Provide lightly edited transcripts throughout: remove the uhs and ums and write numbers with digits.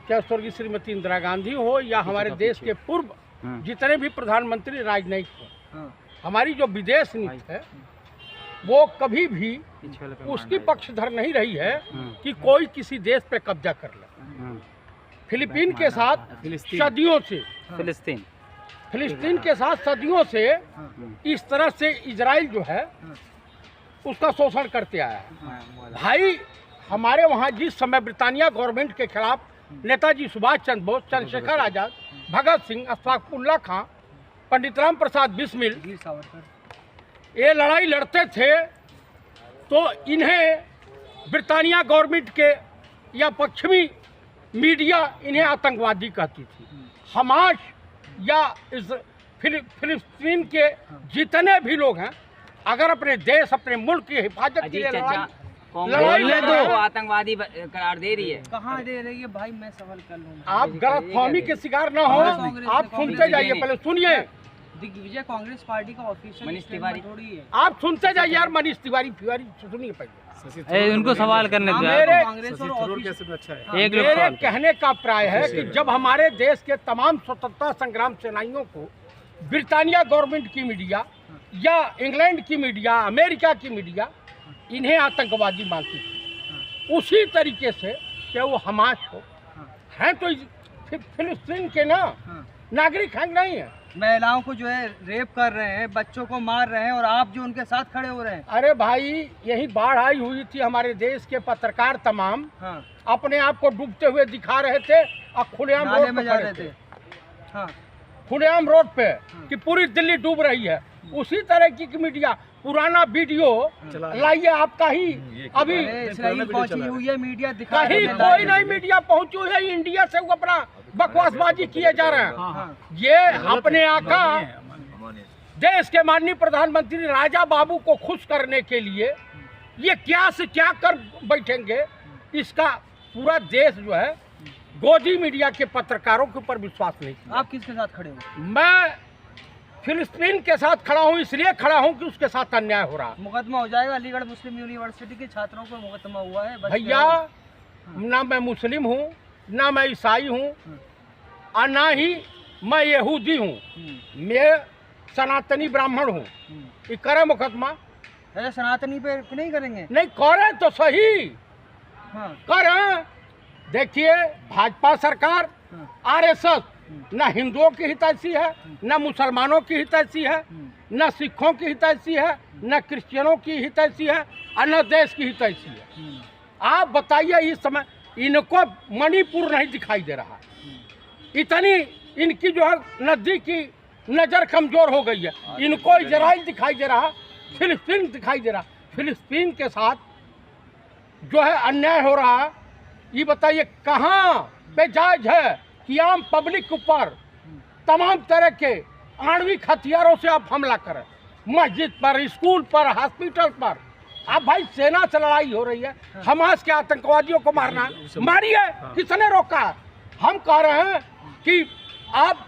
चाहे स्वर्गीय श्रीमती इंदिरा गांधी हो या हमारे देश के पूर्व जितने भी प्रधानमंत्री राजनयिक हो, हमारी जो विदेश नीति है वो कभी भी उसकी पक्षधर नहीं रही है कि कोई किसी देश पे कब्जा कर ले। फिलीपीन के साथ सदियों से फिलिस्तीन के साथ सदियों से इस तरह से इजराइल जो है उसका शोषण करते आया है। भाई हमारे वहाँ जिस समय ब्रिटानिया गवर्नमेंट के खिलाफ नेताजी सुभाष चंद्र बोस, चंद्रशेखर आजाद, भगत सिंह, अशफाकुल्लाह खां, पंडित राम प्रसाद बिस्मिल ये लड़ाई लड़ते थे तो इन्हें ब्रिटानिया गवर्नमेंट के या पश्चिमी मीडिया इन्हें आतंकवादी कहती थी। हमास या फिलिस्तीन के जितने भी लोग हैं अगर अपने देश अपने मुल्क की हिफाजत के लिए लड़ाई तो आतंकवादी करार दे रही है। कहाँ दे रही है भाई, मैं सवाल कर लूँ। आप गलतफहमी के शिकार न हो, आप सुनते जाइए, पहले सुनिए। दिग्विजय कांग्रेस पार्टी का ऑफिशियल मनीष तिवारी थोड़ी है। आप सुनते जाइए यार, मनीष तिवारी सुनिए पहले। उनको सवाल करने दो। मेरे कहने का प्राय है कि जब हमारे देश के तमाम स्वतंत्रता संग्राम सेनानियों को ब्रिटानिया गवर्नमेंट की मीडिया या इंग्लैंड की मीडिया, अमेरिका की मीडिया इन्हें आतंकवादी मानती थी, उसी तरीके से क्या वो हमास हो हैं तो फिलिस्तीन के ना नागरिक हैं नहीं है। महिलाओं को जो है रेप कर रहे हैं, बच्चों को मार रहे हैं और आप जो उनके साथ खड़े हो रहे हैं। अरे भाई यही बाढ़ आई हुई थी, हमारे देश के पत्रकार तमाम अपने आप को डूबते हुए दिखा रहे थे और खुलेआम रोड पे खड़े थे, खुलेआम रोड पे कि पूरी दिल्ली डूब रही है। उसी तरह की मीडिया पुराना वीडियो लाइए आपका ही अभी पहुंची हुई है मीडिया दिखा कहीं कोई नहीं मीडिया पहुंची हुई है, इंडिया से वो अपना बकवासबाजी किए जा रहे हैं। ये अपने आका देश के माननीय प्रधानमंत्री राजा बाबू को खुश करने के लिए ये क्या से क्या कर बैठेंगे, इसका पूरा देश जो है गोदी मीडिया के पत्रकारों के ऊपर विश्वास नहीं किया। आप किसके साथ खड़े हो? मैं फिलिस्तीन के साथ खड़ा हूँ, इसलिए खड़ा हूँ कि उसके साथ अन्याय हो रहा है। मुकदमा हो जाएगा, अलीगढ़ मुस्लिम यूनिवर्सिटी के छात्रों को मुकदमा हुआ है भैया। ना मैं मुस्लिम हूँ, ना मैं ईसाई हूँ और ना ही मैं यहूदी हूँ, मैं सनातनी ब्राह्मण हूँ। ये करे मुकदमा? अरे सनातनी पे नहीं करेंगे? नहीं करें तो सही करें। देखिए भाजपा सरकार आरएसएस न हिंदुओं की हितैषी है, न मुसलमानों की हितैषी है, न सिखों की हितैषी है, न क्रिश्चियनों की हितैषी है और न देश की हितैषी है। आप बताइए इस समय इनको मणिपुर नहीं दिखाई दे रहा, इतनी इनकी जो है नदी की नज़र कमज़ोर हो गई है। इनको इजराइल दिखाई दे रहा, फिलिस्तीन दिखाई दे रहा। फिलिस्तीन के साथ जो है अन्याय हो रहा है, ये बताइए कहाँ पे जायज है कि आम पब्लिक ऊपर तमाम तरह के आणविक हथियारों से आप हमला करें, मस्जिद पर, स्कूल पर, हॉस्पिटल पर। आप भाई सेना से लड़ाई हो रही है, हमास के आतंकवादियों को मारना, मारिए, किसने रोका? हम कह रहे हैं कि आप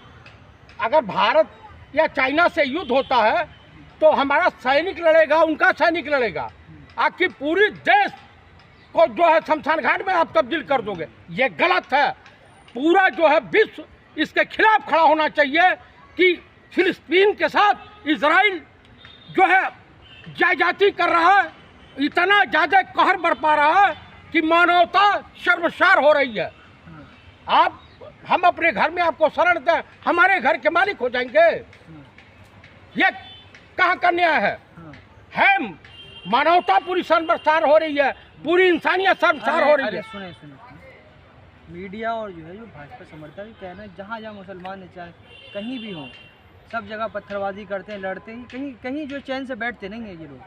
अगर भारत या चाइना से युद्ध होता है तो हमारा सैनिक लड़ेगा, उनका सैनिक लड़ेगा। आखिर पूरी देश को जो है शमशान घाट में आप तब्दील कर दोगे, ये गलत है। पूरा जो है विश्व इसके खिलाफ खड़ा होना चाहिए कि फिलिस्तीन के साथ इजराइल जो है जायजाती कर रहा है, इतना ज़्यादा कहर बरपा रहा है कि मानवता शर्मसार हो रही है। हम अपने घर में आपको शरण दें, हमारे घर के मालिक हो जाएंगे? ये कहाँ का न्याय है? मानवता पूरी शर्मसार हो रही है, पूरी इंसानियत शर्मसार हो रही है। सुने मीडिया और जो है जो भाजपा समर्थक कहना है जहाँ जहाँ मुसलमान है चाहे कहीं भी हो, सब जगह पत्थरबाजी करते हैं, लड़ते हैं, कहीं कहीं जो चैन से बैठते नहीं है ये लोग।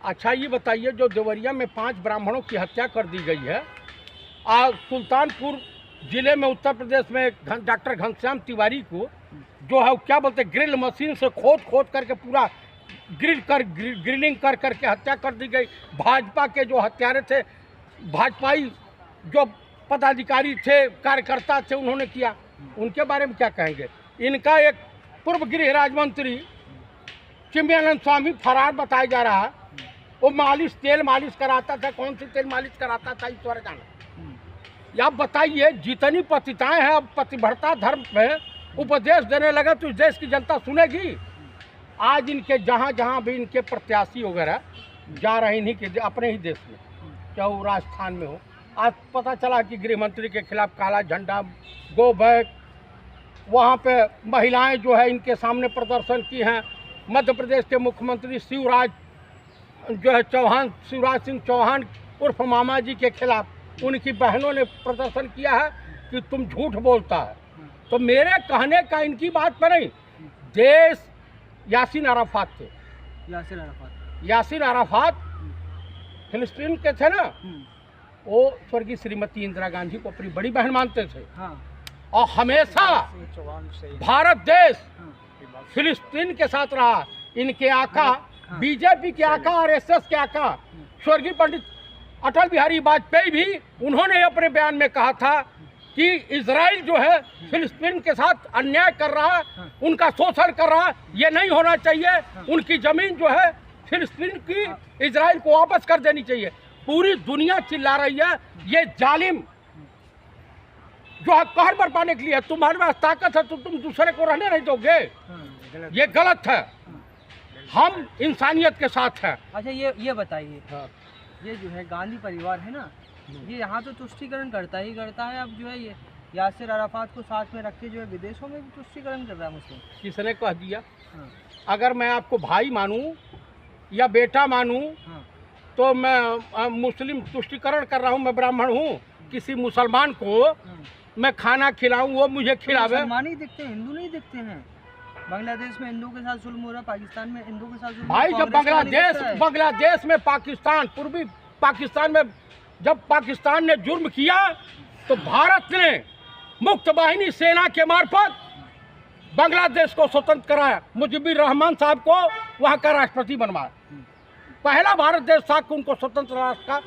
अच्छा ये बताइए, जो देवरिया में 5 ब्राह्मणों की हत्या कर दी गई है, और सुल्तानपुर जिले में उत्तर प्रदेश में डॉक्टर घनश्याम तिवारी को जो है क्या बोलते ग्रिल मशीन से खोद करके पूरा ग्रिलिंग कर करके हत्या कर दी गई। भाजपा के जो हत्यारे थे, भाजपाई जो पदाधिकारी थे, कार्यकर्ता थे, उन्होंने किया, उनके बारे में क्या कहेंगे? इनका एक पूर्व गृह राज्य मंत्री चिन्मयानंद स्वामी फरार बताया जा रहा है। वो तेल मालिश कराता था, कौन सी तेल मालिश कराता था ईश्वर जाना। आप बताइए, जितनी पतिताएं हैं अब पतिव्रता धर्म पे उपदेश देने लगे तो इस देश की जनता सुनेगी? आज इनके जहाँ जहाँ भी इनके प्रत्याशी वगैरह जा रहे हैं इन्हीं के अपने ही देश में, चाहे वो राजस्थान में हो, आज पता चला कि गृह मंत्री के खिलाफ काला झंडा, गो बैक, वहाँ पे महिलाएं जो है इनके सामने प्रदर्शन की हैं। मध्य प्रदेश के मुख्यमंत्री शिवराज सिंह चौहान उर्फ मामा जी के खिलाफ उनकी बहनों ने प्रदर्शन किया है कि तुम झूठ बोलता है। तो मेरे कहने का इनकी बात पर नहीं, देश यासीर अराफात थे। यासीर अराफात फिलिस्तीन के थे ना, वो स्वर्गीय श्रीमती इंदिरा गांधी को अपनी बड़ी बहन मानते थे। और हमेशा भारत देश फिलिस्तीन के साथ रहा। इनके आका, बीजेपी के आका, आरएसएस के आका स्वर्गीय पंडित अटल बिहारी वाजपेयी भी उन्होंने अपने बयान में कहा था कि इजराइल जो है फिलिस्तीन के साथ अन्याय कर रहा है, उनका शोषण कर रहा है, ये नहीं होना चाहिए। उनकी जमीन जो है फिलिस्तीन की इजराइल को वापस कर देनी चाहिए। पूरी दुनिया चिल्ला रही है ये जालिम जो है कहर बरपाने के लिए, तुम्हारे पास ताकत है तो तुम दूसरे को रहने नहीं दोगे, ये गलत है। हम इंसानियत के साथ हैं। अच्छा ये बताइए, ये जो है गांधी परिवार है ना, ये यहाँ तो तुष्टीकरण करता ही करता है, अब जो है ये यासिर अराफात को साथ में रख के जो है विदेशों में भी तुष्टीकरण कर रहा है मुस्लिम। किसने कह दिया? अगर मैं आपको भाई मानूं या बेटा मानूं तो मैं मुस्लिम तुष्टीकरण कर रहा हूं, मैं ब्राह्मण हूं। किसी मुसलमान को मैं खाना खिलाऊं, वो मुझे खिलावे। मुसलमान ही दिखते हैं, हिंदू नहीं दिखते हैं। बांग्लादेश में हिंदू के साथ जुल्म हो रहा है, पाकिस्तान में हिंदू के साथ जुल्म। भाई जब बांग्लादेश में पाकिस्तान, पूर्वी पाकिस्तान में जब पाकिस्तान ने जुर्म किया तो भारत ने मुक्त वाहिनी सेना के मार्फत बांग्लादेश को स्वतंत्र कराया, मुजीबुर रहमान साहब को वहाँ का राष्ट्रपति बनवाया। पहला भारत देश था कि उनको स्वतंत्र राष्ट्र का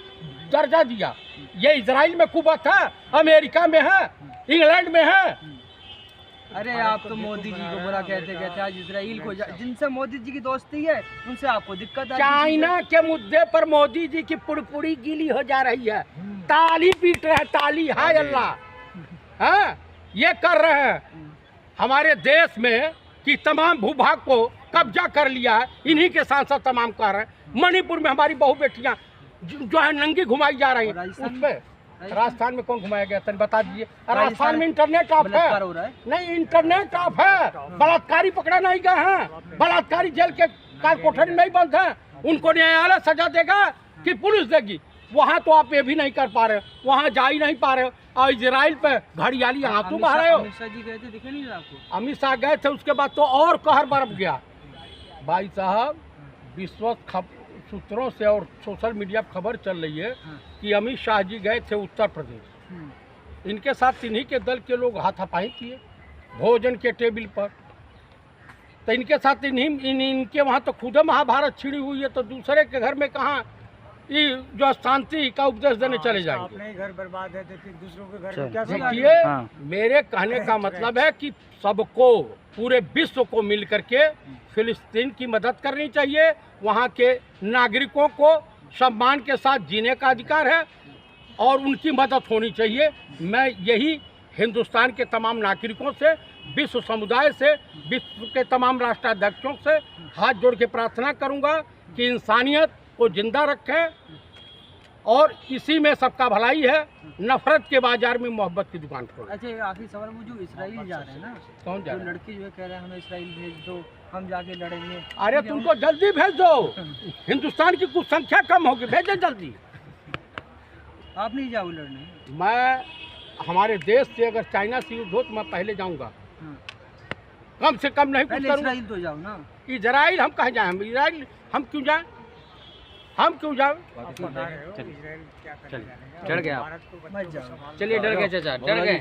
दर्जा दिया। ये इजराइल में कुवत है, अमेरिका में है, इंग्लैंड में है। अरे आप तो मोदी जी को बुरा कहते आज इसराइल को, जिनसे मोदी जी की दोस्ती है उनसे आपको दिक्कत है। चाइना के मुद्दे पर मोदी जी की पुड़पुड़ी गीली हो जा रही है, ताली पीट रहे हैं, ताली, हाय अल्लाह। हाँ, ये कर रहे हैं हमारे देश में कि तमाम भूभाग को कब्जा कर लिया है, इन्हीं के सांसद तमाम कर रहे हैं। मणिपुर में हमारी बहु बेटियां जो है नंगी घुमाई जा रही हैं, उसमें राजस्थान में कौन घुमाया गया, तनी बता दीजिए। राजस्थान में इंटरनेट ऑफ है, नहीं इंटरनेट ऑफ है, बलात्कारी पकड़े नहीं गए हैं, बलात्कारी जेल के काल कोठरी में नहीं बंद है, उनको न्यायालय सजा देगा कि पुलिस देगी। वहाँ तो आप ये भी नहीं कर पा रहे, वहाँ जा ही नहीं पा रहे, और इजराइल पे घड़ियाली आंसू बहा रहे हो। अमित शाह जी गए थे, दिखे नहीं आपको? अमित शाह गए थे, उसके बाद तो और कहर बरप गया। भाई साहब, विश्वस्त सूत्रों से और सोशल मीडिया पर खबर चल रही है कि अमित शाह जी गए थे उत्तर प्रदेश, इनके साथ इन्हीं के दल के लोग हाथापाई किए भोजन के टेबल पर। तो इनके साथ इनके वहाँ तो खुद महाभारत छिड़ी हुई है, तो दूसरे के घर में कहाँ ये जो शांति का उपदेश देने चले जाएंगे। अपने घर बर्बाद है तो फिर दूसरों के घर में क्या? देखिए, मेरे कहने का मतलब है कि सबको, पूरे विश्व को मिल करके फिलिस्तीन की मदद करनी चाहिए। वहाँ के नागरिकों को सम्मान के साथ जीने का अधिकार है और उनकी मदद होनी चाहिए। मैं यही हिंदुस्तान के तमाम नागरिकों से, विश्व समुदाय से, विश्व के तमाम राष्ट्राध्यक्षों से हाथ जोड़ के प्रार्थना करूंगा कि इंसानियत को जिंदा रखें और इसी में सबका भलाई है। नफरत के बाजार में मोहब्बत की दुकान खोलें। अच्छा, आखिरी सवाल, वो जो इसराइल जा रहे हैं ना, कौन जा रहे हैं? लड़के जो है कह रहे हैं हमें इसराइल भेज दो, हम जाके लड़ेंगे। अरे तुमको जल्दी भेज दो, हिंदुस्तान की कुछ संख्या कम होगी, भेजे जल्दी। आप नहीं जाओ लड़ने? मैं हमारे देश से अगर चाइना से युद्ध हो तो मैं पहले जाऊंगा, कम से कम नहीं कुछ करूंगा। इसराइल तो जाओ ना। इजराइल हम कहाँ जाए? इजराइल हम क्यों जाए? हम क्यों जाए? चढ़ गया, मत जाओ। चलिए डर गए चाचा, डर गए।